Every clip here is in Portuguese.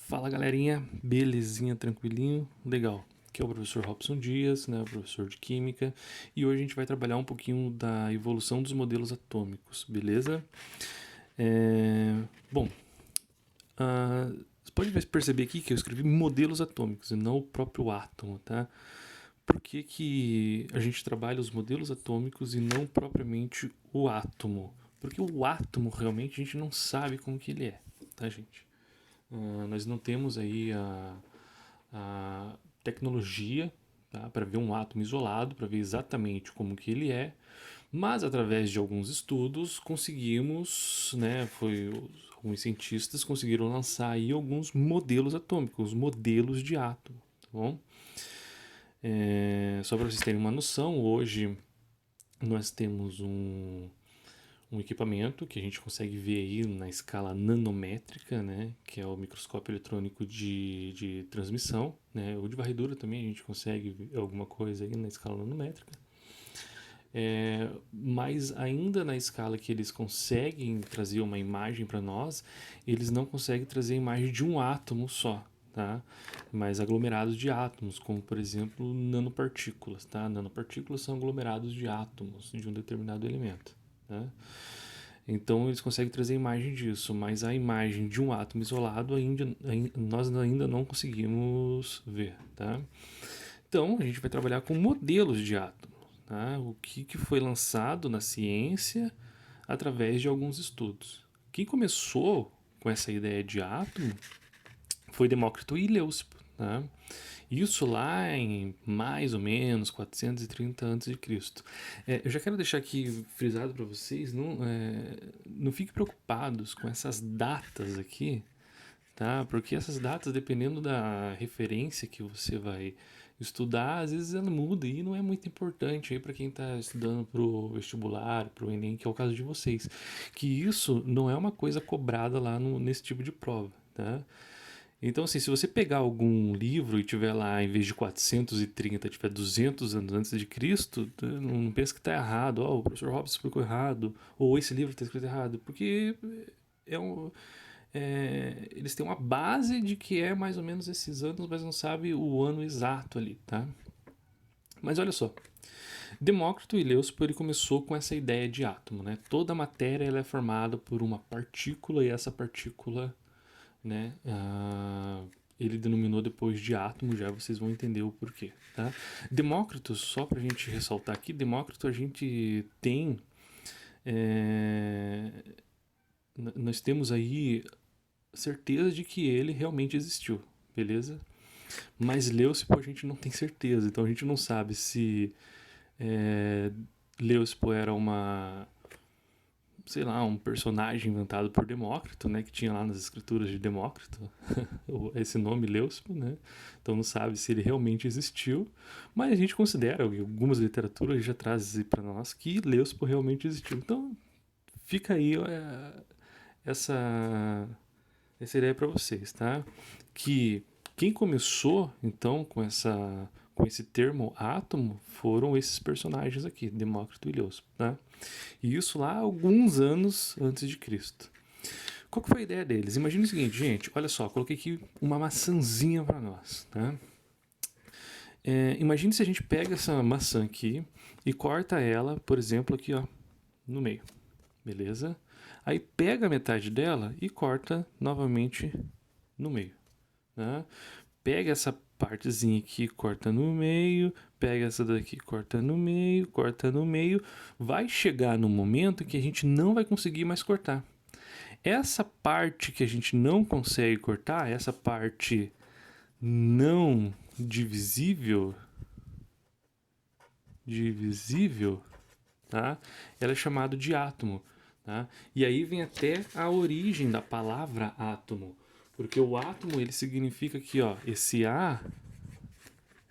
Fala galerinha, belezinha, tranquilinho, legal. Aqui é o professor Robson Dias, né, o professor de Química, e hoje a gente vai trabalhar um pouquinho da evolução dos modelos atômicos, beleza? Bom, você pode perceber aqui que eu escrevi modelos atômicos e não o próprio átomo, tá? Por que, que a gente trabalha os modelos atômicos e não propriamente o átomo? Porque o átomo realmente a gente não sabe como que ele é, tá, gente? Nós não temos aí a tecnologia, tá, para ver um átomo isolado, para ver exatamente como que ele é, mas através de alguns estudos conseguimos, né, alguns cientistas conseguiram lançar aí alguns modelos atômicos, modelos de átomo, tá bom? Só para vocês terem uma noção, hoje nós temos um equipamento que a gente consegue ver aí na escala nanométrica, né, que é o microscópio eletrônico de transmissão, né, ou de varredura também a gente consegue ver alguma coisa aí na escala nanométrica. Mas ainda na escala que eles conseguem trazer uma imagem para nós, eles não conseguem trazer a imagem de um átomo só, tá? Mas aglomerados de átomos, como por exemplo nanopartículas, tá? Nanopartículas são aglomerados de átomos de um determinado elemento, tá? Então eles conseguem trazer a imagem disso, mas a imagem de um átomo isolado nós ainda não conseguimos ver, tá? Então a gente vai trabalhar com modelos de átomos, tá? O que foi lançado na ciência através de alguns estudos. Quem começou com essa ideia de átomo foi Demócrito e Leucipo, tá? Isso lá em mais ou menos 430 a.C. Eu já quero deixar aqui frisado para vocês, não fiquem preocupados com essas datas aqui, tá? Porque essas datas, dependendo da referência que você vai estudar, às vezes ela muda e não é muito importante aí para quem está estudando pro vestibular, pro Enem, que é o caso de vocês. Que isso não é uma coisa cobrada lá nesse tipo de prova, tá? Então, assim, se você pegar algum livro e tiver lá, em vez de 430, tiver 200 anos antes de Cristo, não pensa que está errado. Oh, o professor Hobbes explicou errado. Ou esse livro está escrito errado. Porque é um, eles têm uma base de que é mais ou menos esses anos, mas não sabe o ano exato ali, tá? Mas olha só, Demócrito e Leucipo ele começou com essa ideia de átomo, né? Toda matéria ela é formada por uma partícula e essa partícula, né? Ele denominou depois de átomo, já vocês vão entender o porquê, tá? Demócrito, só pra gente ressaltar aqui, Demócrito a gente tem nós temos aí certeza de que ele realmente existiu, beleza? Mas Leucipo a gente não tem certeza, então a gente não sabe se é, Leucipo era sei lá, um personagem inventado por Demócrito, né, que tinha lá nas escrituras de Demócrito, esse nome Leucipo, né? Então não sabe se ele realmente existiu, mas a gente considera, algumas literaturas já trazem para nós que Leucipo realmente existiu. Então fica aí essa essa ideia para vocês, tá? Que quem começou então com esse termo átomo foram esses personagens aqui, Demócrito e Leucipo, tá? E isso lá alguns anos antes de Cristo. Qual que foi a ideia deles? Imagina o seguinte, gente, olha só, coloquei aqui uma maçãzinha para nós, tá? Imagine se a gente pega essa maçã aqui e corta ela, por exemplo, aqui ó, no meio, beleza? Aí pega a metade dela e corta novamente no meio. Né? Pega essa partezinha aqui, corta no meio, pega essa daqui, corta no meio, corta no meio. Vai chegar no momento que a gente não vai conseguir mais cortar. Essa parte que a gente não consegue cortar, essa parte não divisível, tá? Ela é chamada de átomo, tá? E aí vem até a origem da palavra átomo, porque o átomo ele significa aqui, ó, esse A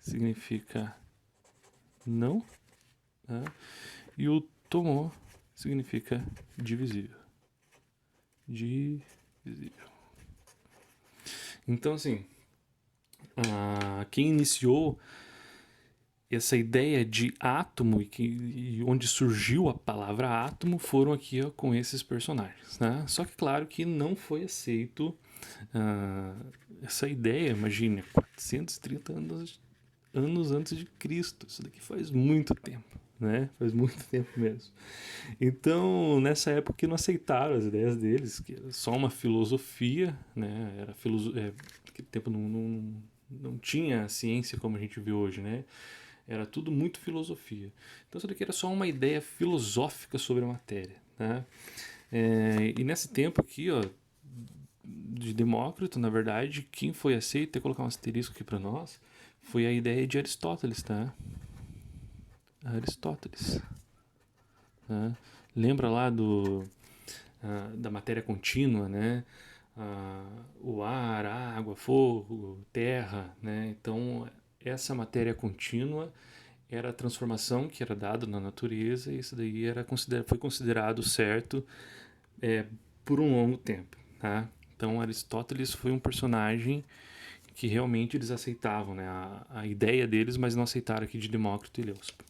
significa não, tá? E o tomo significa divisível. Divisível. Então, assim, quem iniciou essa ideia de átomo e onde surgiu a palavra átomo foram aqui, ó, com esses personagens, né? Só que claro que não foi aceito essa ideia, imagine, 430 anos antes de Cristo. Isso daqui faz muito tempo, né? Faz muito tempo mesmo. Então, nessa época que não aceitaram as ideias deles, que era só uma filosofia, né? Naquele tempo não tinha ciência como a gente vê hoje, né? Era tudo muito filosofia. Então isso daqui era só uma ideia filosófica sobre a matéria, né? E nesse tempo aqui, ó, de Demócrito, na verdade, quem foi aceito, colocar um asterisco aqui para nós, foi a ideia de Aristóteles, tá? Aristóteles. Né? Lembra lá da matéria contínua, né? O ar, a água, fogo, terra, né? Então, essa matéria contínua era a transformação que era dada na natureza e isso daí foi considerado certo por um longo tempo, tá? Então, Aristóteles foi um personagem que realmente eles aceitavam, né? A ideia deles, mas não aceitaram aqui de Demócrito e Leucipo.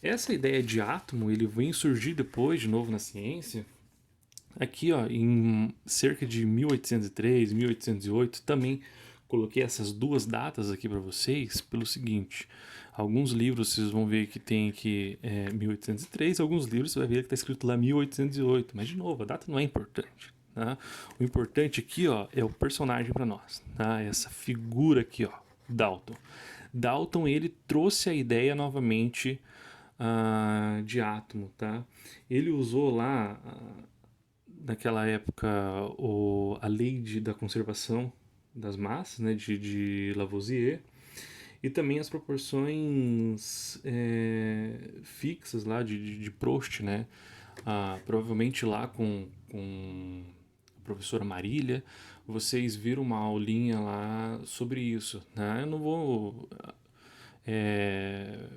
Essa ideia de átomo, ele vem surgir depois, de novo, na ciência, aqui, ó, em cerca de 1803, 1808, também coloquei essas duas datas aqui para vocês pelo seguinte: alguns livros vocês vão ver que tem aqui 1803, alguns livros você vai ver que está escrito lá 1808, mas de novo, a data não é importante. Tá? O importante aqui, ó, é o personagem para nós, tá? Essa figura aqui, ó, Dalton. Dalton, ele trouxe a ideia novamente de átomo, tá? Ele usou lá naquela época a lei da conservação das massas, né, de Lavoisier, e também as proporções fixas lá de Proust, né? Provavelmente lá com a professora Marília, vocês viram uma aulinha lá sobre isso, né? Eu não vou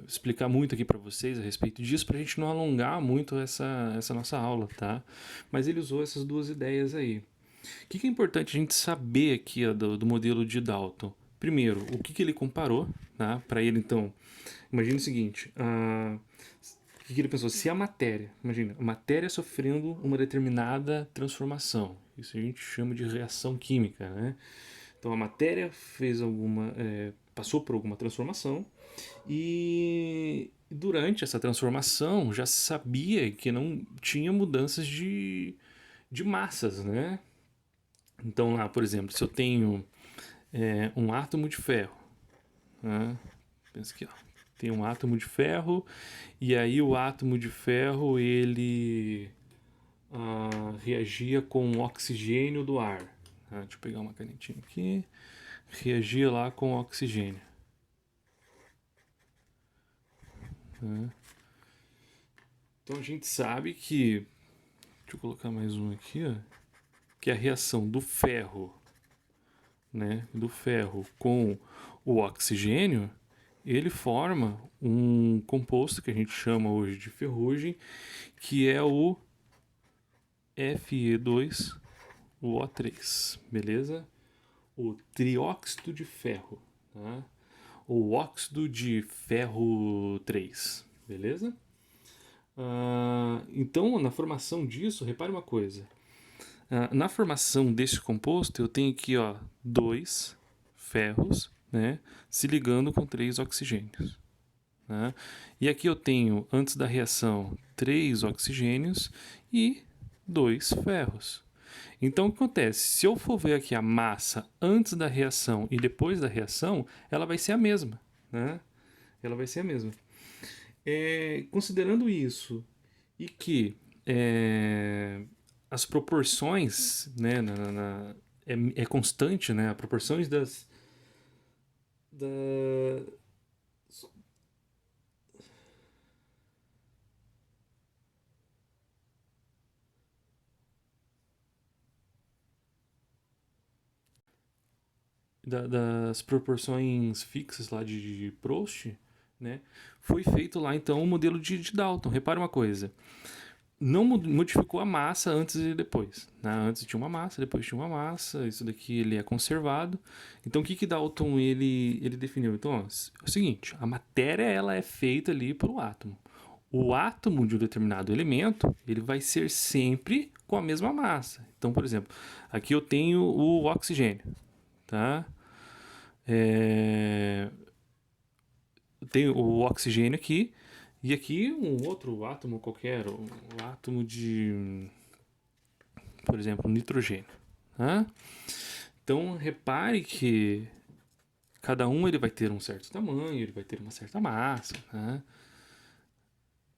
explicar muito aqui para vocês a respeito disso, para a gente não alongar muito essa nossa aula, tá? Mas ele usou essas duas ideias aí. O que é importante a gente saber aqui, ó, do modelo de Dalton? Primeiro, o que ele comparou, tá? Para ele, então, imagine o seguinte: o que ele pensou? Se a matéria, imagina, a matéria sofrendo uma determinada transformação, isso a gente chama de reação química, né? Então a matéria passou por alguma transformação e durante essa transformação já se sabia que não tinha mudanças de massas, né? Então lá, por exemplo, se eu tenho um átomo de ferro, né? Pensa aqui, ó, tem um átomo de ferro e aí o átomo de ferro ele reagia com o oxigênio do ar. Deixa eu pegar uma canetinha aqui. Reagia lá com o oxigênio. Então a gente sabe que, deixa eu colocar mais um aqui, ó, que a reação do ferro, né, do ferro com o oxigênio, ele forma um composto que a gente chama hoje de ferrugem, que é o Fe2O3, beleza? O trióxido de ferro, tá? Ou óxido de ferro 3, beleza? Então, na formação disso, repare uma coisa. Na formação desse composto, eu tenho aqui, ó, 2 ferros, né, se ligando com 3 oxigênios. Né? E aqui eu tenho, antes da reação, 3 oxigênios e 2 ferros. Então, o que acontece? Se eu for ver aqui a massa antes da reação e depois da reação, ela vai ser a mesma. Né? Ela vai ser a mesma. Considerando isso e que as proporções, né, é constante, né, as proporções da, das proporções fixas lá de Proust, né, foi feito lá então o modelo de Dalton. Repara uma coisa, não modificou a massa antes e depois, né? Antes tinha uma massa, depois tinha uma massa, isso daqui ele é conservado. Então o que que Dalton ele definiu? Então, ó, é o seguinte, a matéria ela é feita ali pelo átomo. O átomo de um determinado elemento, ele vai ser sempre com a mesma massa. Então, por exemplo, aqui eu tenho o oxigênio, tá? Eu tenho o oxigênio aqui, e aqui um outro átomo qualquer, o átomo de, por exemplo, nitrogênio. Tá? Então repare que cada um ele vai ter um certo tamanho, ele vai ter uma certa massa. Tá?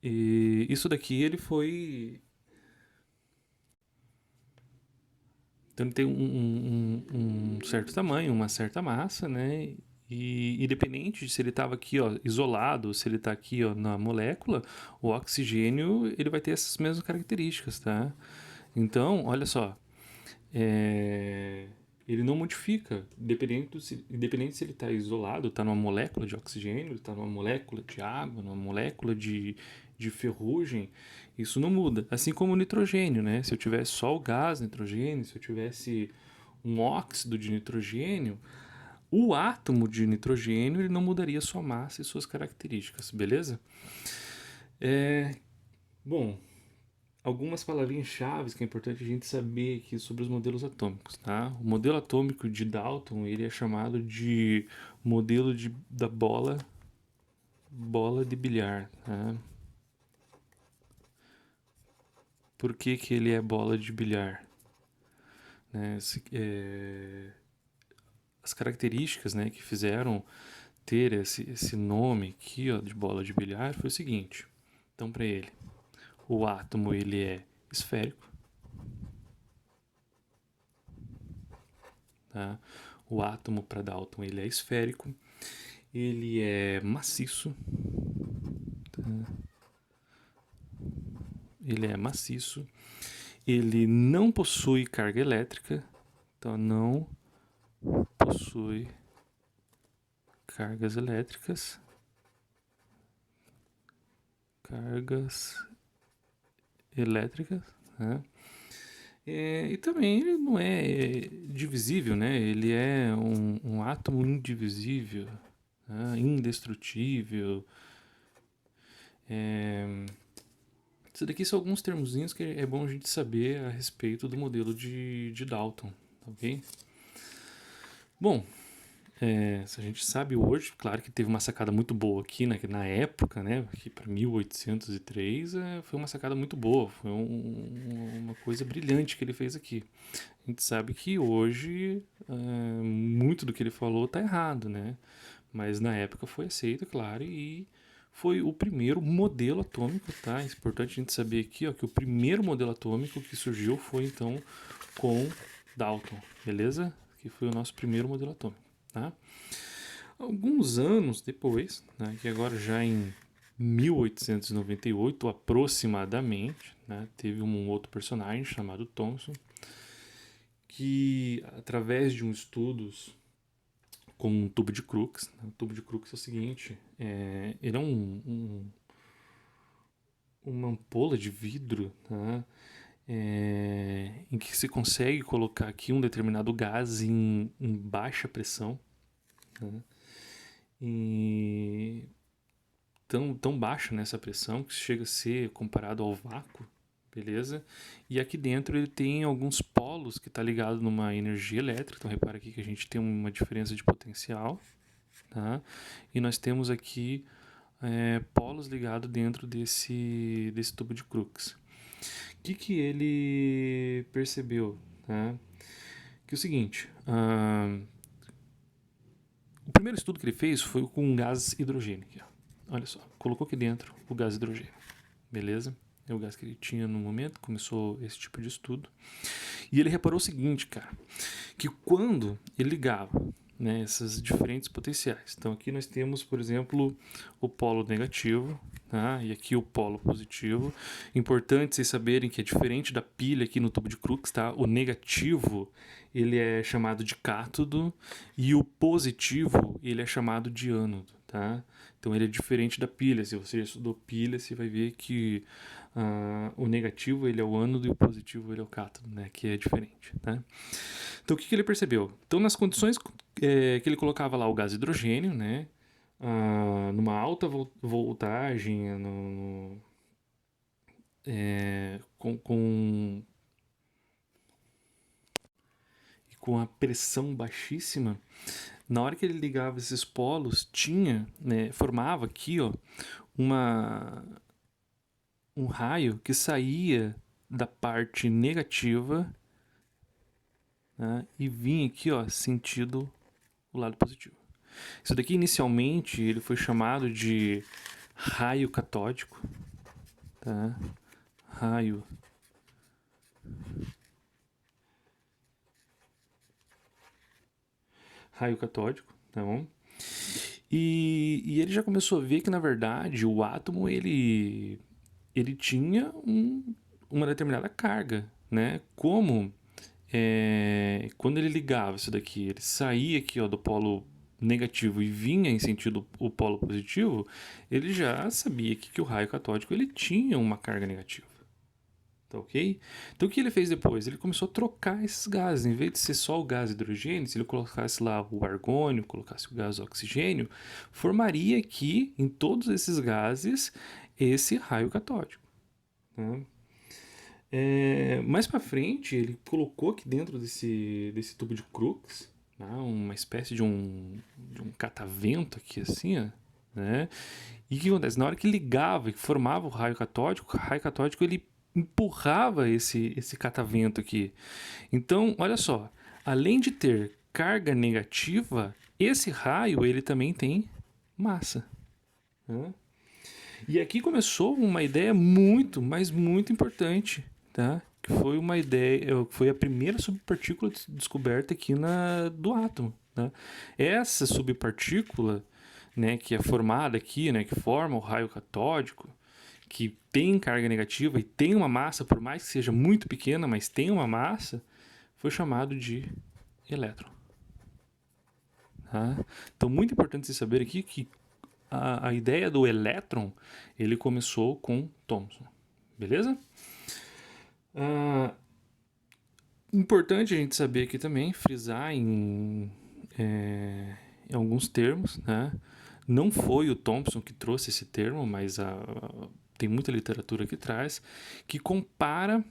E isso daqui ele foi. Então ele tem um certo tamanho, uma certa massa, né? E independente de se ele estava aqui, ó, isolado, ou se ele está aqui, ó, na molécula, o oxigênio ele vai ter essas mesmas características, tá? Então, olha só, ele não modifica, independente se ele está isolado, está numa molécula de oxigênio, está numa molécula de água, numa molécula de ferrugem, isso não muda. Assim como o nitrogênio, né? Se eu tivesse só o gás nitrogênio, se eu tivesse um óxido de nitrogênio, o átomo de nitrogênio ele não mudaria sua massa e suas características, beleza? Bom, algumas palavrinhas-chave que é importante a gente saber aqui sobre os modelos atômicos, tá? O modelo atômico de Dalton, ele é chamado de modelo da bola de bilhar, tá? Por que que ele é bola de bilhar? Né? As características, né, que fizeram ter esse nome aqui, ó, de bola de bilhar foi o seguinte. Então, para ele, o átomo ele é esférico, tá? O átomo para Dalton ele é esférico, ele é maciço, tá? Ele é maciço, ele não possui carga elétrica, então não possui cargas elétricas, né? E também ele não é divisível, né? Ele é um átomo indivisível, né? Indestrutível. Isso daqui são alguns termozinhos que é bom a gente saber a respeito do modelo de Dalton, ok? Bom, se a gente sabe hoje, claro que teve uma sacada muito boa aqui na época, né? Aqui para 1803 foi uma sacada muito boa, foi uma coisa brilhante que ele fez aqui. A gente sabe que hoje muito do que ele falou está errado, né? Mas na época foi aceito, claro, e foi o primeiro modelo atômico, tá? É importante a gente saber aqui, ó, que o primeiro modelo atômico que surgiu foi então com Dalton, beleza? Que foi o nosso primeiro modelo atômico, tá? Alguns anos depois, né, que agora já em 1898 aproximadamente, né, teve um outro personagem chamado Thomson que através de estudos com um tubo de Crookes, né, o tubo de Crookes é o seguinte, ele é uma ampola de vidro, tá? Em que se consegue colocar aqui um determinado gás em baixa pressão, tá? E tão baixa nessa pressão que chega a ser comparado ao vácuo, beleza? E aqui dentro ele tem alguns polos que está ligado numa energia elétrica, então repara aqui que a gente tem uma diferença de potencial, tá? E nós temos aqui polos ligados dentro desse tubo de Crookes. O que ele percebeu? Tá? Que é o seguinte, o primeiro estudo que ele fez foi com gás hidrogênio. Aqui, ó. Olha só, colocou aqui dentro o gás hidrogênio, beleza? É o gás que ele tinha no momento, começou esse tipo de estudo. E ele reparou o seguinte, cara, que quando ele ligava, né, essas diferentes potenciais. Então aqui nós temos, por exemplo, o polo negativo, tá? E aqui o polo positivo. Importante vocês saberem que é diferente da pilha aqui no tubo de Crookes, tá? O negativo ele é chamado de cátodo e o positivo ele é chamado de ânodo, tá? Então ele é diferente da pilha. Se você já estudou pilha, você vai ver que o negativo ele é o ânodo e o positivo ele é o cátodo, né? Que é diferente, tá? Então o que ele percebeu? Então nas condições que ele colocava lá o gás hidrogênio, né? Numa alta voltagem, com a pressão baixíssima, na hora que ele ligava esses polos, tinha, né, formava aqui, ó, um raio que saía da parte negativa, né, e vinha aqui, ó, sentido o lado positivo. Isso daqui inicialmente ele foi chamado de raio catódico, tá? Raio catódico, tá bom? E ele já começou a ver que, na verdade, o átomo, ele tinha uma determinada carga, né? Como quando ele ligava isso daqui, ele saía aqui, ó, do polo negativo e vinha em sentido o polo positivo, ele já sabia que o raio catódico ele tinha uma carga negativa. Tá ok? Então o que ele fez depois? Ele começou a trocar esses gases. Em vez de ser só o gás hidrogênio, se ele colocasse lá o argônio, colocasse o gás oxigênio, formaria aqui, em todos esses gases, esse raio catódico. Tá? Mais para frente, ele colocou aqui dentro desse tubo de Crookes, né, uma espécie de um catavento aqui assim, ó, né? E o que acontece? Na hora que ligava e formava o raio catódico ele empurrava esse catavento aqui. Então, olha só, além de ter carga negativa, esse raio ele também tem massa. Né? E aqui começou uma ideia muito, mas muito importante, tá? Que foi uma ideia, foi a primeira subpartícula descoberta aqui do átomo. Né? Essa subpartícula, né, que é formada aqui, né, que forma o raio catódico, que tem carga negativa e tem uma massa, por mais que seja muito pequena, mas tem uma massa, foi chamado de elétron. Tá? Então, muito importante você saber aqui que a ideia do elétron, ele começou com Thomson. Beleza? Importante a gente saber aqui também, frisar em alguns termos, né? Não foi o Thomson que trouxe esse termo, mas tem muita literatura que traz, que compara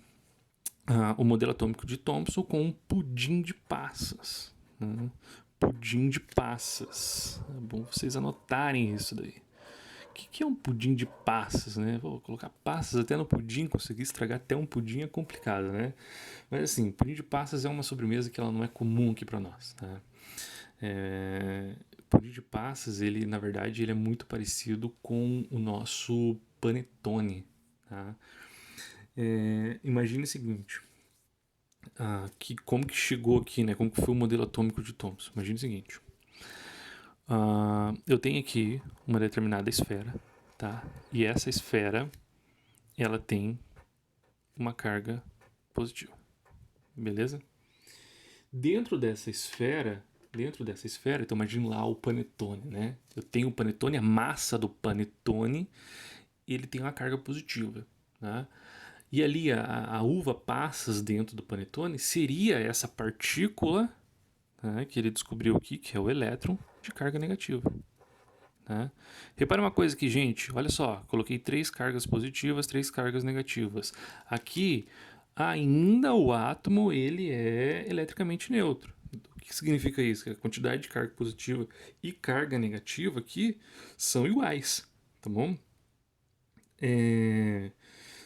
o modelo atômico de Thomson com um pudim de passas. Né? Pudim de passas. É bom vocês anotarem isso daí. O que é um pudim de passas, né? Vou colocar passas até no pudim, conseguir estragar até um pudim é complicado, né? Mas assim, pudim de passas é uma sobremesa que ela não é comum aqui para nós, tá? Pudim de passas, ele na verdade ele é muito parecido com o nosso panetone, tá? Imagine o seguinte, como que chegou aqui, né? Como que foi o modelo atômico de Thomson? Imagine o seguinte, eu tenho aqui uma determinada esfera, tá? E essa esfera, ela tem uma carga positiva, beleza? Dentro dessa esfera, então imagine lá o panetone, né? Eu tenho o panetone, a massa do panetone, ele tem uma carga positiva, né? E ali a uva passas dentro do panetone seria essa partícula, né, que ele descobriu aqui, que é o elétron, de carga negativa. Né? Repara uma coisa aqui, gente. Olha só, coloquei 3 cargas positivas, 3 cargas negativas. Aqui, ainda o átomo ele é eletricamente neutro. O que significa isso? Que a quantidade de carga positiva e carga negativa aqui são iguais, tá bom?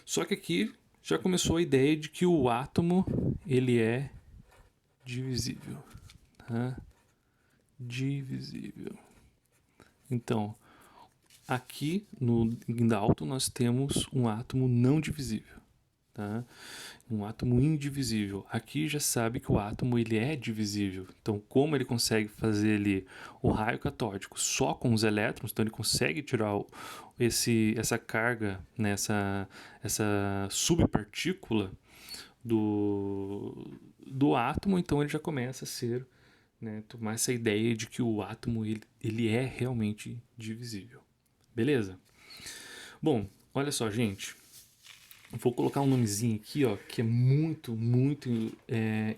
Só que aqui já começou a ideia de que o átomo ele é divisível, tá? Divisível. Então, aqui em Dalton nós temos um átomo não divisível, tá? Um átomo indivisível. Aqui já sabe que o átomo ele é divisível. Então, como ele consegue fazer ali o raio catódico só com os elétrons, então ele consegue tirar essa carga, né, essa subpartícula do átomo, então ele já começa a ser né, tomar essa ideia de que o átomo ele é realmente divisível. Beleza? Bom, olha só, gente. Vou colocar um nomezinho aqui, ó, que é muito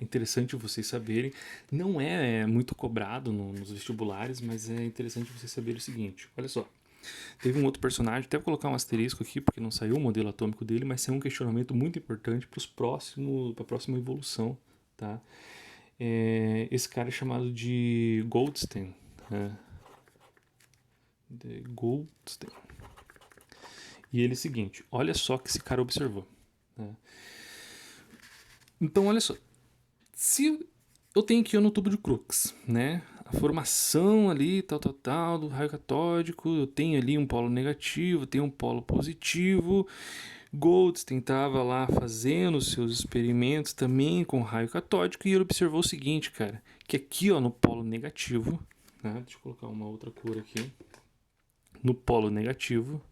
interessante vocês saberem. Não é muito cobrado nos vestibulares, mas é interessante vocês saberem o seguinte. Olha só. Teve um outro personagem, até vou colocar um asterisco aqui, porque não saiu o modelo atômico dele, mas saiu um questionamento muito importante para a próxima evolução, tá? Esse cara é chamado de Goldstein, né? De Goldstein. E ele é o seguinte, olha só o que esse cara observou. Né? Então, olha só. Se eu tenho aqui no tubo de Crookes, né? A formação ali, tal, do raio catódico, eu tenho ali um polo negativo, tenho um polo positivo. Goldstein estava lá fazendo seus experimentos também com raio catódico e ele observou o seguinte, cara, que aqui, ó, no polo negativo, né? Deixa eu colocar uma outra cor aqui. No polo negativo,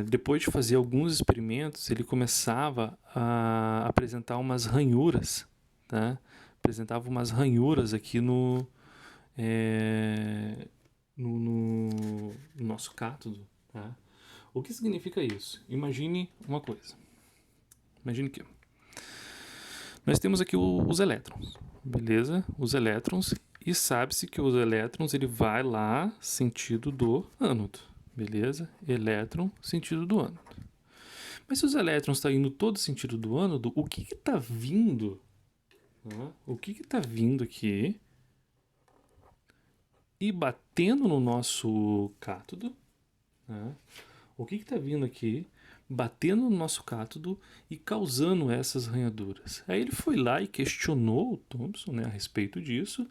depois de fazer alguns experimentos, ele começava a apresentar umas ranhuras, tá? Apresentava umas ranhuras aqui no nosso cátodo, tá? O que significa isso? Imagine uma coisa. Imagine que nós temos aqui os elétrons, beleza? Os elétrons, e sabe-se que os elétrons ele vai lá sentido do ânodo, beleza? Elétron, sentido do ânodo. Mas se os elétrons estão indo todo sentido do ânodo, o que está vindo? Né? O que está vindo aqui e batendo no nosso cátodo? Né? O que está vindo aqui, batendo no nosso cátodo e causando essas ranhaduras? Aí ele foi lá e questionou o Thomson, né, a respeito disso,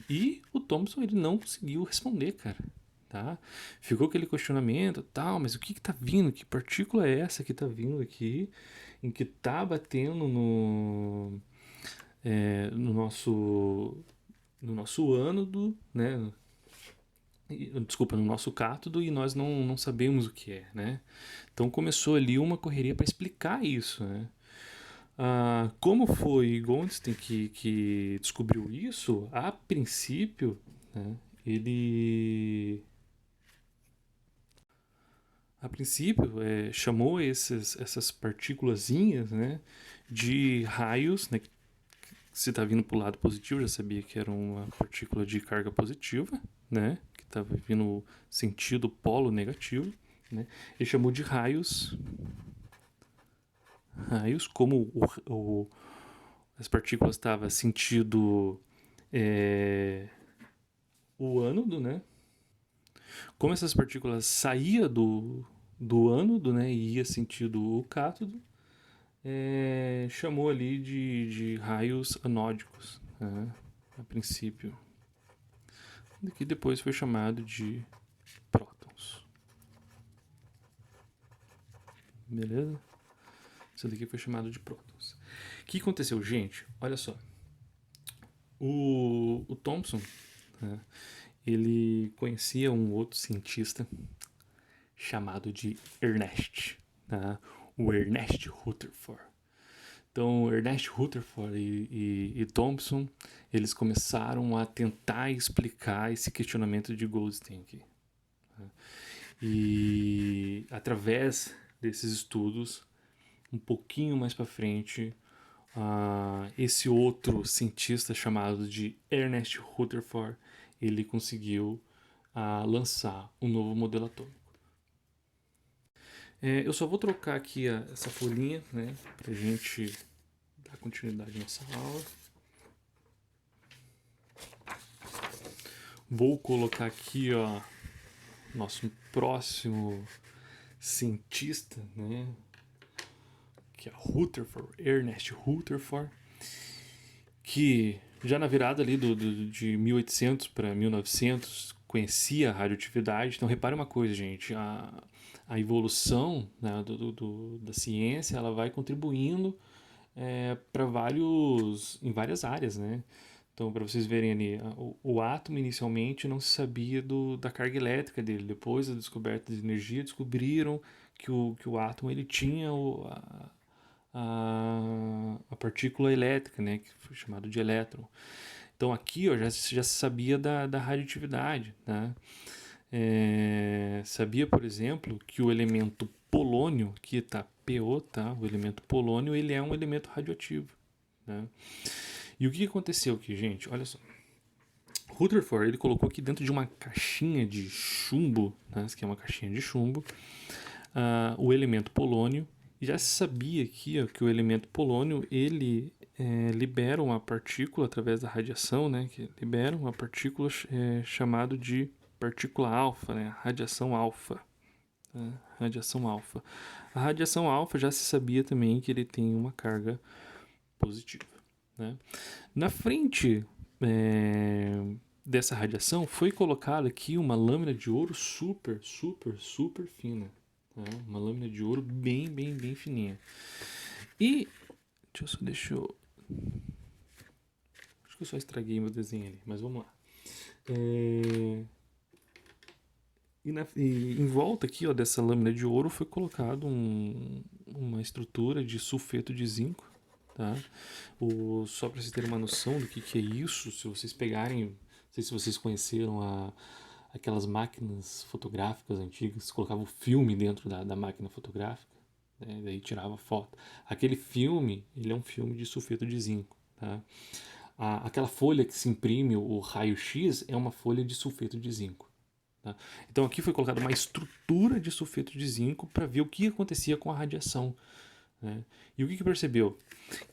e o Thomson ele não conseguiu responder, cara. Tá? Ficou aquele questionamento, tal, mas o que está vindo? Que partícula é essa que está vindo aqui, em que está batendo no nosso ânodo, né? Desculpa, no nosso cátodo e nós não sabemos o que é, né? Então começou ali uma correria para explicar isso, né? Como foi Goldstein que descobriu isso, a princípio, né, ele chamou essas partículazinhas, né, de raios, né, se está vindo para o lado positivo, já sabia que era uma partícula de carga positiva, né, que estava vindo sentido polo negativo, né, ele chamou de raios, como as partículas estavam sentido o ânodo, né, como essas partículas saía do ânodo, né, e ia sentido o cátodo, chamou ali de raios anódicos, né, a princípio. Que depois foi chamado de prótons. Beleza? Isso daqui foi chamado de prótons. O que aconteceu, gente? Olha só. O Thomson, né, ele conhecia um outro cientista chamado de Ernest, tá? O Ernest Rutherford. Então, Ernest Rutherford e Thomson, eles começaram a tentar explicar esse questionamento de Goldstein aqui. Tá? E através desses estudos, um pouquinho mais para frente, esse outro cientista chamado de Ernest Rutherford, ele conseguiu lançar um novo modelo atômico. Eu só vou trocar aqui essa folhinha, né, pra gente dar continuidade nessa aula. Vou colocar aqui, ó, nosso próximo cientista, né, que é Rutherford, Ernest Rutherford, que já na virada ali de 1800 para 1900 conhecia a radioatividade. Então repare uma coisa, gente, a evolução, né, da ciência, ela vai contribuindo em várias áreas, né? Então, para vocês verem ali, o átomo inicialmente não se sabia da carga elétrica dele. Depois da descoberta de energia, descobriram que o átomo ele tinha a partícula elétrica, né, que foi chamado de elétron. Então aqui ó, já se sabia da radioatividade, tá? Sabia, por exemplo, que o elemento polônio, aqui tá PO, tá? O elemento polônio, ele é um elemento radioativo, né? E o que aconteceu aqui, gente? Olha só. Rutherford, ele colocou aqui dentro de uma caixinha de chumbo, né? Isso aqui é uma caixinha de chumbo, o elemento polônio. E já se sabia aqui ó, que o elemento polônio, ele libera uma partícula através da radiação, né? Que libera uma partícula chamada de partícula alfa, né? Radiação alfa. Tá? Radiação alfa. A radiação alfa já se sabia também que ele tem uma carga positiva, né? Na frente dessa radiação foi colocada aqui uma lâmina de ouro super, super, super fina, tá? Uma lâmina de ouro bem, bem, bem fininha. E acho que eu só estraguei meu desenho ali, mas vamos lá. E em volta aqui ó, dessa lâmina de ouro foi colocado uma estrutura de sulfeto de zinco, tá? Só para vocês terem uma noção do que é isso, se vocês pegarem, não sei se vocês conheceram aquelas máquinas fotográficas antigas, colocavam filme dentro da máquina fotográfica, né? Daí tirava foto. Aquele filme, ele é um filme de sulfeto de zinco, tá? Aquela folha que se imprime o raio-x é uma folha de sulfeto de zinco. Tá? Então aqui foi colocada uma estrutura de sulfeto de zinco para ver o que acontecia com a radiação, né? E o que percebeu?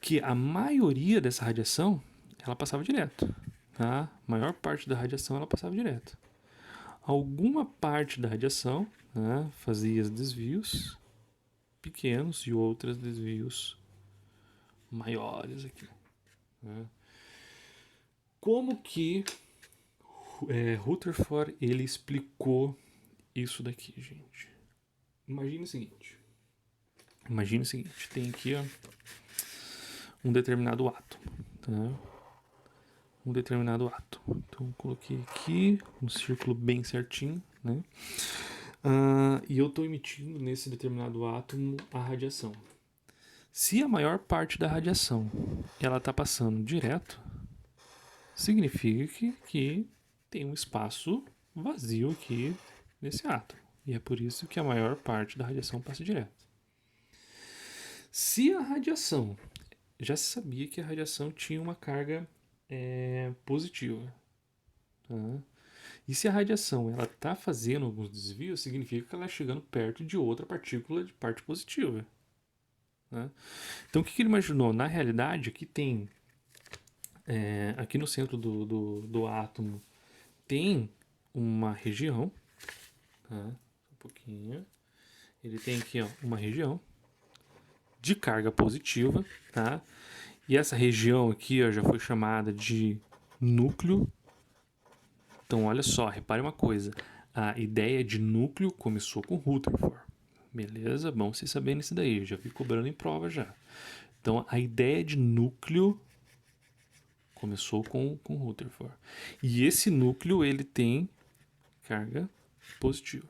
Que a maioria dessa radiação ela passava direto. Tá? A maior parte da radiação ela passava direto. Alguma parte da radiação, né, fazia desvios pequenos e outras desvios maiores aqui, né? Como que Rutherford ele explicou isso daqui, gente? Imagine o seguinte, tem aqui ó, um determinado átomo, tá? Um determinado átomo. Então coloquei aqui um círculo bem certinho, né? E eu estou emitindo nesse determinado átomo a radiação. Se a maior parte da radiação ela está passando direto, significa que tem um espaço vazio aqui nesse átomo. E é por isso que a maior parte da radiação passa direto. Se a radiação, já se sabia que a radiação tinha uma carga positiva. Tá? E se a radiação ela está fazendo alguns desvios, significa que ela é chegando perto de outra partícula de parte positiva. Né? Então o que ele imaginou? Na realidade, aqui tem aqui no centro do átomo tem uma região, tá? Um pouquinho. Ele tem aqui ó, uma região de carga positiva, tá? E essa região aqui ó, já foi chamada de núcleo. Então olha só, repare uma coisa. A ideia de núcleo começou com Rutherford. Beleza? Bom vocês saberem isso daí. Eu já vi cobrando em prova já. Então a ideia de núcleo começou com Rutherford. E esse núcleo ele tem carga positiva.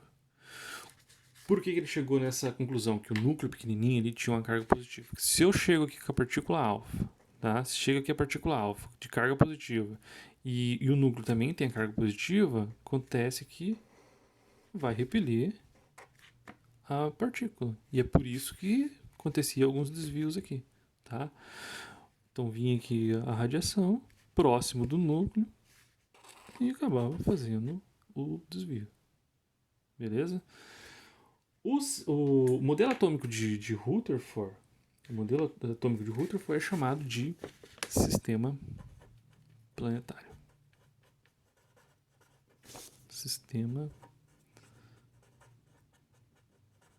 Por que ele chegou nessa conclusão? Que o núcleo pequenininho ele tinha uma carga positiva. Se eu chego aqui com a partícula alfa, tá? Se chega aqui a partícula alfa de carga positiva e o núcleo também tem a carga positiva, acontece que vai repelir a partícula. E é por isso que acontecia alguns desvios aqui, tá? Então vinha aqui a radiação próximo do núcleo e acabava fazendo o desvio. Beleza? O modelo atômico de Rutherford, é chamado de sistema planetário. Sistema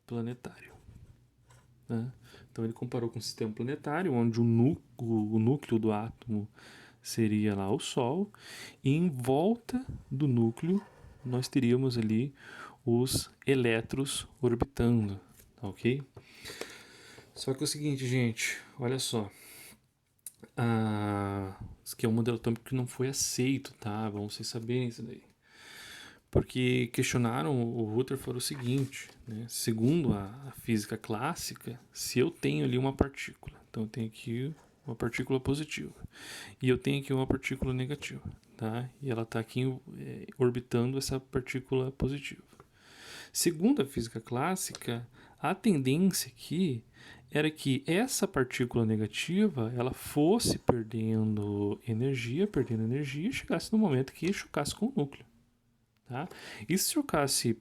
planetário. Né? Então ele comparou com o sistema planetário, onde o núcleo do átomo seria lá o Sol, e em volta do núcleo nós teríamos ali os elétrons orbitando, tá ok? Só que é o seguinte, gente, olha só. Isso aqui é um modelo atômico que não foi aceito, tá? Vamos vocês saberem isso daí. Porque questionaram o Rutherford o seguinte, né? Segundo a física clássica, se eu tenho ali uma partícula, então eu tenho aqui uma partícula positiva. E eu tenho aqui uma partícula negativa, tá? E ela está aqui orbitando essa partícula positiva. Segundo a física clássica, a tendência aqui era que essa partícula negativa ela fosse perdendo energia, e chegasse no momento que chocasse com o núcleo. Tá? E se chocasse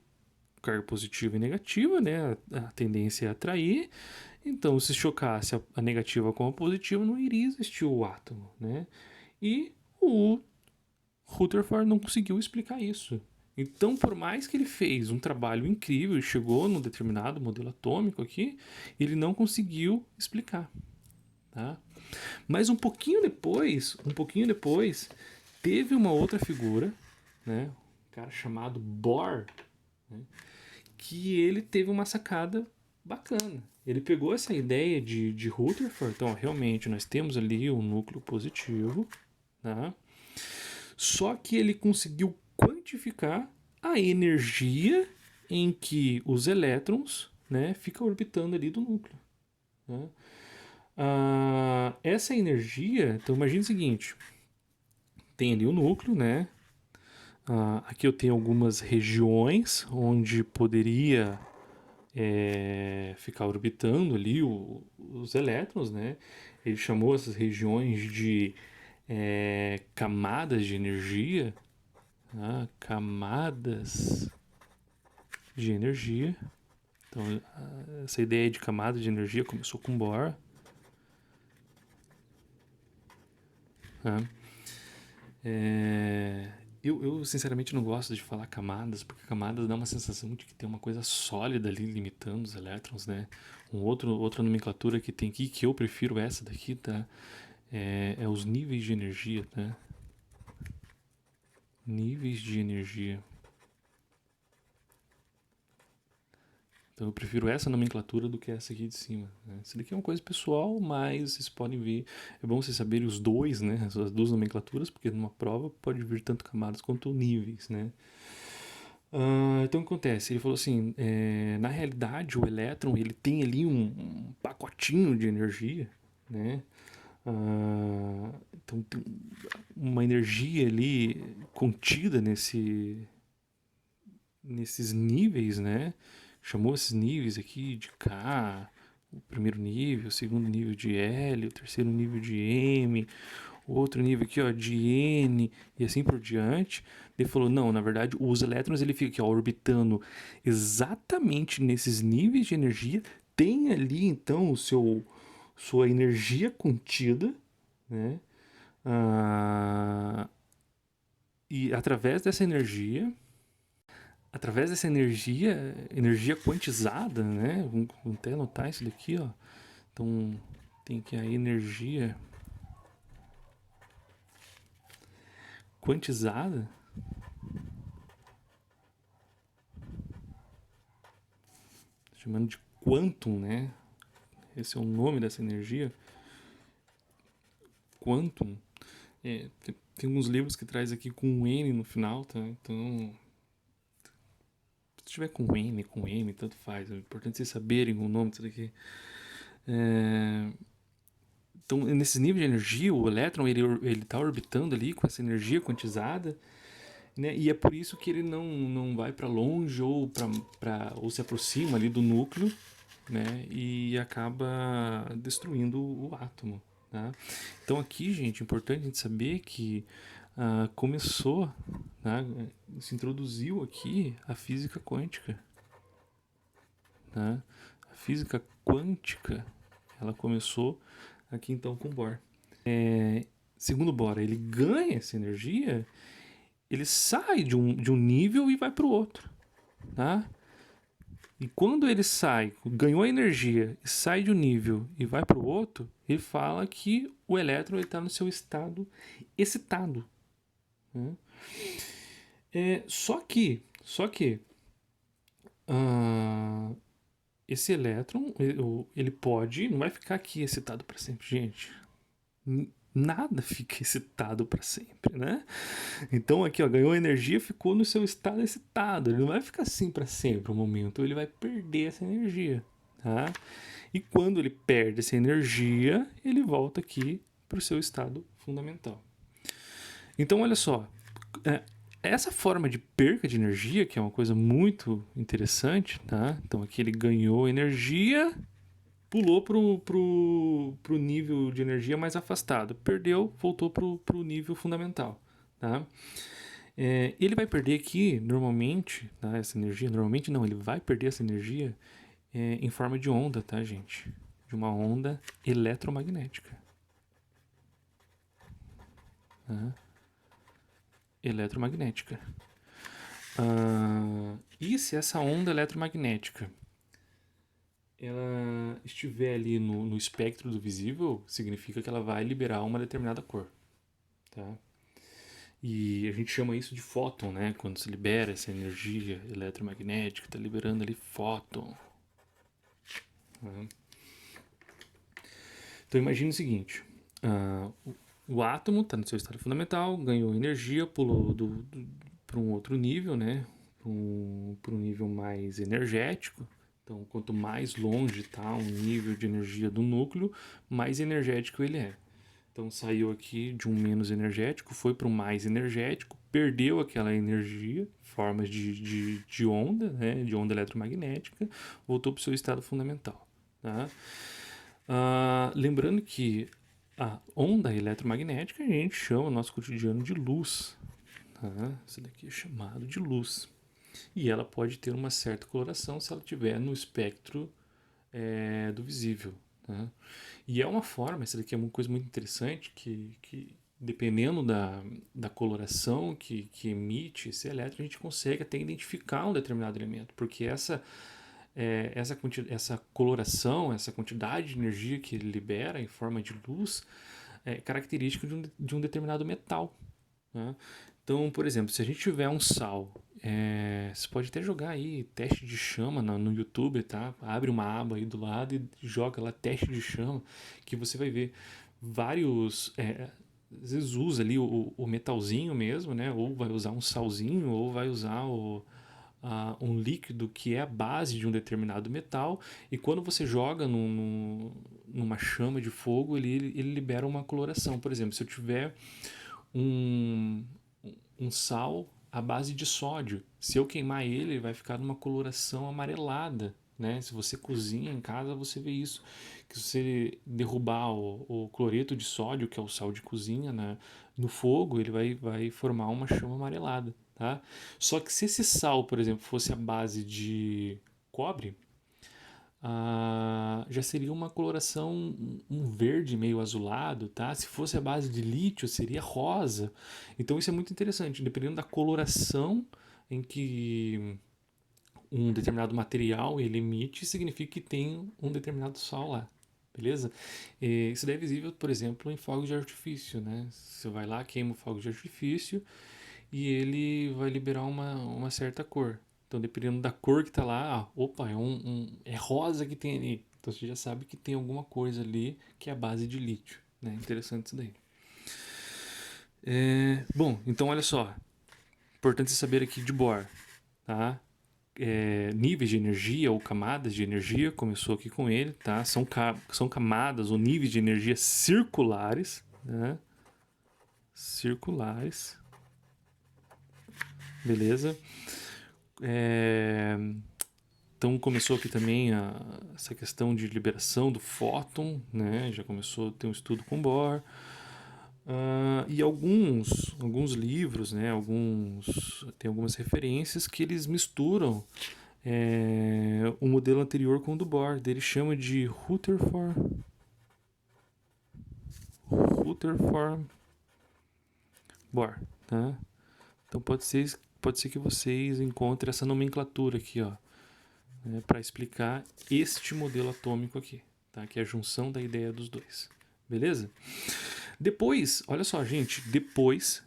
carga positiva e negativa, né, a tendência é atrair. Então, se chocasse a negativa com a positiva, não iria existir o átomo. Né? E o Rutherford não conseguiu explicar isso. Então, por mais que ele fez um trabalho incrível e chegou num determinado modelo atômico aqui, ele não conseguiu explicar. Tá? Mas um pouquinho depois, teve uma outra figura, né, um cara chamado Bohr, né, que ele teve uma sacada bacana. Ele pegou essa ideia de Rutherford, então realmente nós temos ali um núcleo positivo, tá? Só que ele conseguiu quantificar a energia em que os elétrons, né, ficam orbitando ali do núcleo. Né? Essa energia, então imagine o seguinte, tem ali o núcleo, né? Aqui eu tenho algumas regiões onde poderia ficar orbitando ali os elétrons, né? Ele chamou essas regiões de camadas de energia, camadas de energia. Então, essa ideia de camada de energia começou com Bohr. Eu sinceramente não gosto de falar camadas, porque camadas dá uma sensação de que tem uma coisa sólida ali limitando os elétrons, né? Outra nomenclatura que tem aqui, que eu prefiro essa daqui, tá? É os níveis de energia, tá? Níveis de energia. Então eu prefiro essa nomenclatura do que essa aqui de cima. Né? Essa daqui é uma coisa pessoal, mas vocês podem ver. É bom vocês saberem os dois, né? As duas nomenclaturas, porque numa prova pode vir tanto camadas quanto níveis, né? Então o que acontece? Ele falou assim, na realidade o elétron ele tem ali um pacotinho de energia, né? Então tem uma energia ali contida nesses níveis, né? Chamou esses níveis aqui de K, o primeiro nível, o segundo nível de L, o terceiro nível de M, o outro nível aqui ó, de N e assim por diante. Ele falou, não, na verdade os elétrons ele fica aqui ó, orbitando exatamente nesses níveis de energia, tem ali então sua energia contida, né? E através dessa energia energia quantizada, né? Vamos até anotar isso daqui, ó. Então, tem que a energia quantizada, chamando de quantum, né? Esse é o nome dessa energia. Quantum. Tem alguns livros que traz aqui com um N no final, tá? Então, se tiver com N, com M, tanto faz. É importante vocês saberem o nome disso daqui. Então, nesse nível de energia, o elétron ele está orbitando ali com essa energia quantizada, né? E é por isso que ele não vai para longe ou se aproxima ali do núcleo, né? E acaba destruindo o átomo. Tá? Então aqui, gente, é importante a gente saber que começou, né? Se introduziu aqui a física quântica. Tá? A física quântica ela começou aqui então com Bohr. Segundo Bohr, ele ganha essa energia, ele sai de um nível e vai para o outro. Tá? E quando ele ganhou a energia e sai de um nível e vai para o outro, ele fala que o elétron está no seu estado excitado. Né? Só que esse elétron ele não vai ficar aqui excitado para sempre, gente. Nada fica excitado para sempre, né? Então aqui, ó, ganhou energia, ficou no seu estado excitado. Ele não vai ficar assim para sempre um momento, ele vai perder essa energia, tá? E quando ele perde essa energia, ele volta aqui para o seu estado fundamental. Então, olha só, essa forma de perca de energia, que é uma coisa muito interessante, tá? Então, aqui ele ganhou energia, pulou pro nível de energia mais afastado. Perdeu, voltou pro nível fundamental, tá? Ele vai perder aqui, normalmente, tá? Essa energia, normalmente não, ele vai perder essa energia em forma de onda, tá, gente? De uma onda eletromagnética. Tá? Eletromagnética. E se essa onda eletromagnética ela estiver ali no espectro do visível, significa que ela vai liberar uma determinada cor, tá? E a gente chama isso de fóton, né? Quando se libera essa energia eletromagnética, está liberando ali fóton. Né? Então imagine o seguinte, o átomo está no seu estado fundamental, ganhou energia, pulou para um outro nível, né? Para um nível mais energético. Então, quanto mais longe está um nível de energia do núcleo, mais energético ele é. Então, saiu aqui de um menos energético, foi para um mais energético, perdeu aquela energia, formas de onda, né, de onda eletromagnética, voltou para o seu estado fundamental. Tá? Lembrando que a onda eletromagnética a gente chama no nosso cotidiano de luz. Tá? Isso daqui é chamado de luz. E ela pode ter uma certa coloração se ela estiver no espectro do visível. Tá? E é uma forma, essa daqui é uma coisa muito interessante, que dependendo da coloração que emite esse elétron, a gente consegue até identificar um determinado elemento, porque essa coloração, essa quantidade de energia que ele libera em forma de luz é característica de um determinado metal. Né? Então, por exemplo, se a gente tiver um sal, você pode até jogar aí teste de chama no YouTube, tá? Abre uma aba aí do lado e joga lá teste de chama, que você vai ver vários. Às vezes usa ali o metalzinho mesmo, né? Ou vai usar um salzinho, ou vai usar um líquido que é a base de um determinado metal, e quando você joga numa chama de fogo, ele libera uma coloração. Por exemplo, se eu tiver um, um sal à base de sódio. Se eu queimar ele vai ficar numa coloração amarelada. Né? Se você cozinha em casa, você vê isso. Que se você derrubar o cloreto de sódio, que é o sal de cozinha, no fogo, ele vai formar uma chama amarelada. Tá? Só que se esse sal, por exemplo, fosse a base de cobre, já seria uma coloração, um verde meio azulado, tá? Se fosse a base de lítio, seria rosa. Então isso é muito interessante, dependendo da coloração em que um determinado material ele emite, significa que tem um determinado sal lá. Beleza? Isso daí é visível, por exemplo, em fogos de artifício, né? Você vai lá, queima o fogo de artifício e ele vai liberar uma certa cor. Então, dependendo da cor que tá lá, opa, é rosa que tem ali. Então, você já sabe que tem alguma coisa ali que é a base de lítio. Né? Interessante isso daí. Bom, então olha só. Importante saber aqui de Bohr. Tá? Níveis de energia ou camadas de energia, começou aqui com ele. Tá? São camadas ou níveis de energia circulares. Né? Circulares. Beleza? Então começou aqui também essa questão de liberação do fóton, né? Já começou a ter um estudo com Bohr. E alguns livros, né? Tem algumas referências que eles misturam o modelo anterior com o do Bohr. Ele chama de Rutherford Bohr. Tá? Então pode ser que vocês encontrem essa nomenclatura aqui, ó. Para explicar este modelo atômico aqui, tá? Que é a junção da ideia dos dois. Beleza? Depois, olha só, gente, depois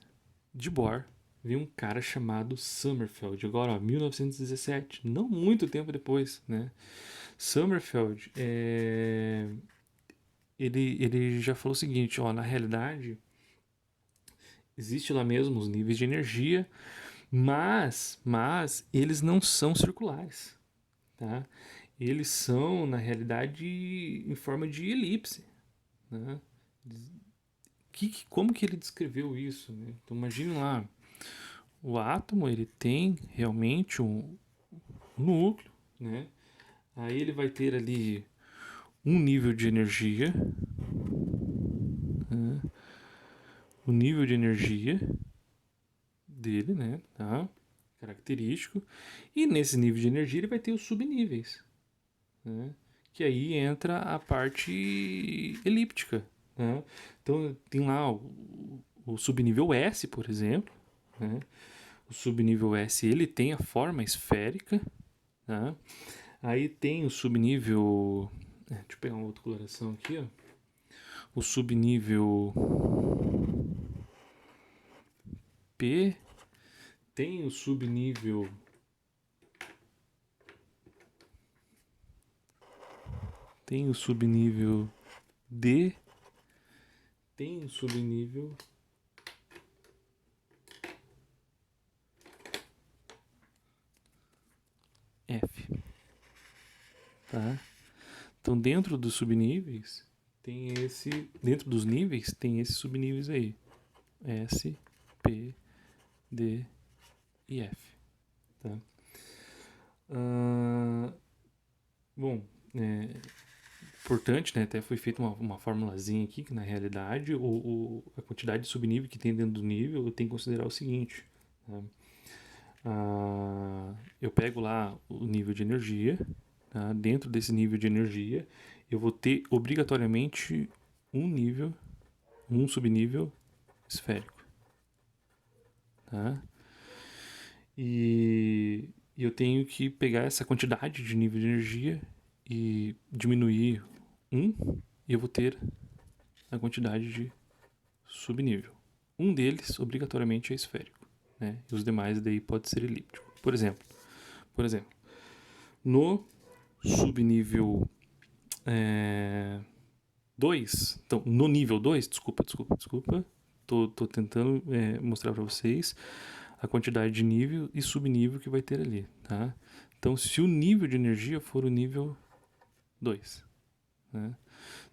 de Bohr, veio um cara chamado Sommerfeld. Agora, ó, 1917, não muito tempo depois, né? Sommerfeld, ele já falou o seguinte, ó, na realidade, existe lá mesmo os níveis de energia, mas eles não são circulares, tá? eles são, na realidade, em forma de elipse, né? Como que ele descreveu isso, né? Então imagine lá, o átomo ele tem realmente um núcleo, né? Aí ele vai ter ali um nível de energia, né? O nível de energia dele, né? Tá? Característico. E nesse nível de energia ele vai ter os subníveis, né? Que aí entra a parte elíptica, né? Então tem lá o subnível S, por exemplo, né? O subnível S ele tem a forma esférica, tá? Aí tem o subnível, deixa eu pegar uma outra coloração aqui, ó. O subnível P, tem o subnível D, tem o subnível F, tá? Então dentro dos subníveis dentro dos níveis tem esses subníveis aí, S, P, D e F, tá? Bom, importante, né? Até foi feita uma formulazinha aqui, que na realidade a quantidade de subnível que tem dentro do nível eu tenho que considerar o seguinte, tá? Eu pego lá o nível de energia, tá? Dentro desse nível de energia eu vou ter obrigatoriamente um subnível esférico, tá? E eu tenho que pegar essa quantidade de nível de energia e diminuir e eu vou ter a quantidade de subnível. Um deles, obrigatoriamente, é esférico, né? E os demais daí pode ser elíptico. Por exemplo, no subnível 2, então, no nível 2, desculpa, tô tentando mostrar para vocês a quantidade de nível e subnível que vai ter ali, tá? Então, se o nível de energia for o nível 2, né?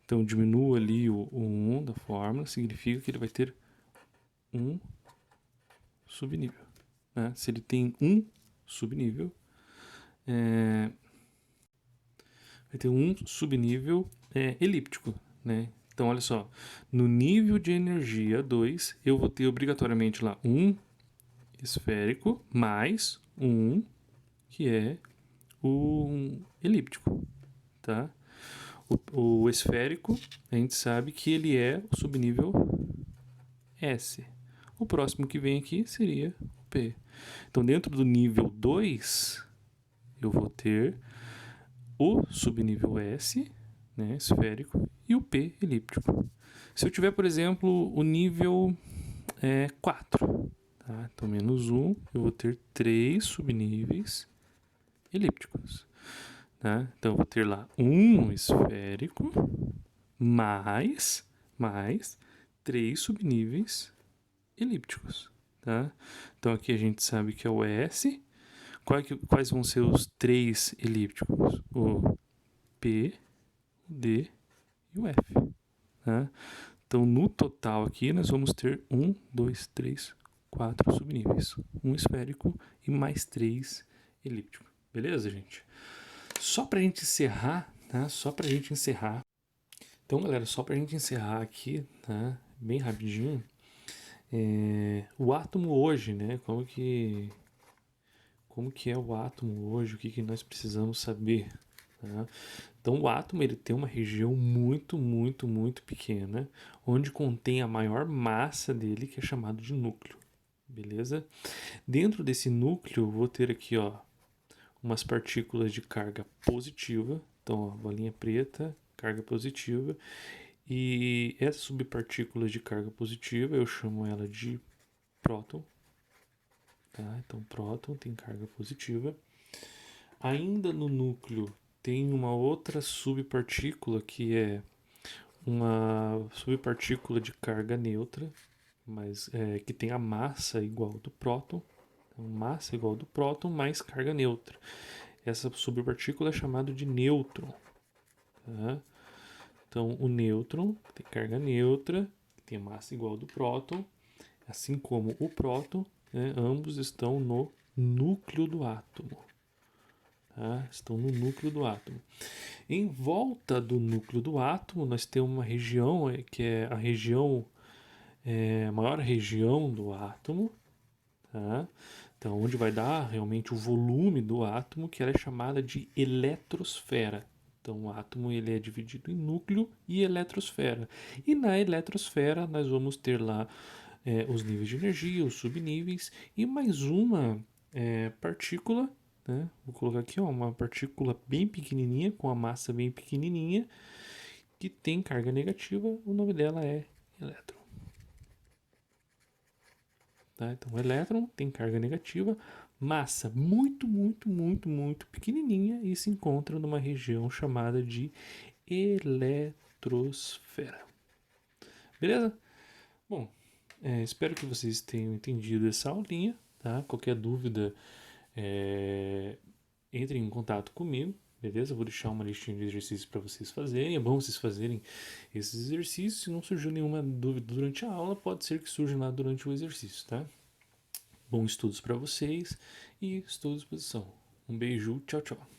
Então, diminua ali o 1 da fórmula, significa que ele vai ter um subnível, né? Se ele tem um subnível, vai ter um subnível elíptico, né? Então, olha só, no nível de energia 2, eu vou ter obrigatoriamente lá um esférico mais um que é o elíptico, tá? O esférico, a gente sabe que ele é o subnível S. O próximo que vem aqui seria o P. Então, dentro do nível 2, eu vou ter o subnível S, né, esférico, e o P elíptico. Se eu tiver, por exemplo, o nível 4, tá? Então menos 1, eu vou ter 3 subníveis elípticos. Tá? Então eu vou ter lá um esférico mais 3 subníveis elípticos. Tá? Então aqui a gente sabe que é o S. Quais vão ser os 3 elípticos? O P, o D e o F. Tá? Então, no total aqui, nós vamos ter 1, 2, 3, 4 subníveis. Um esférico e mais 3 elípticos. Beleza, gente? Só pra gente encerrar, tá? Só pra gente encerrar. Então, galera, só pra gente encerrar aqui, tá? Bem rapidinho. O átomo hoje, né? Como que é o átomo hoje? O que nós precisamos saber? Tá? Então, o átomo ele tem uma região muito, muito, muito pequena, onde contém a maior massa dele, que é chamado de núcleo. Beleza? Dentro desse núcleo, vou ter aqui, ó, umas partículas de carga positiva. Então, ó, bolinha preta, carga positiva. E essas subpartículas de carga positiva, eu chamo ela de próton. Tá? Então, próton tem carga positiva. Ainda no núcleo tem uma outra subpartícula que é uma subpartícula de carga neutra, mas que tem a massa igual do próton. Então, massa igual do próton mais carga neutra. essa subpartícula é chamada de nêutron. Tá? Então, o nêutron tem carga neutra, tem massa igual ao do próton, assim como o próton, né, ambos estão no núcleo do átomo. Tá? Estão no núcleo do átomo. Em volta do núcleo do átomo, nós temos uma região que é a região, a maior região do átomo, tá? Então, onde vai dar realmente o volume do átomo, que ela é chamada de eletrosfera. Então, o átomo ele é dividido em núcleo e eletrosfera. E na eletrosfera, nós vamos ter lá os níveis de energia, os subníveis e mais uma partícula, né? Vou colocar aqui uma partícula bem pequenininha, com a massa bem pequenininha, que tem carga negativa, o nome dela é elétron. Tá? Então, o elétron tem carga negativa, massa muito, muito, muito, muito pequenininha e se encontra numa região chamada de eletrosfera. Beleza? Bom, espero que vocês tenham entendido essa aulinha. Tá? Qualquer dúvida, entre em contato comigo. Beleza? Eu vou deixar uma listinha de exercícios para vocês fazerem. É bom vocês fazerem esses exercícios. Se não surgiu nenhuma dúvida durante a aula, pode ser que surja lá durante o exercício, tá? Bons estudos para vocês e estou à disposição. Um beijo, tchau, tchau.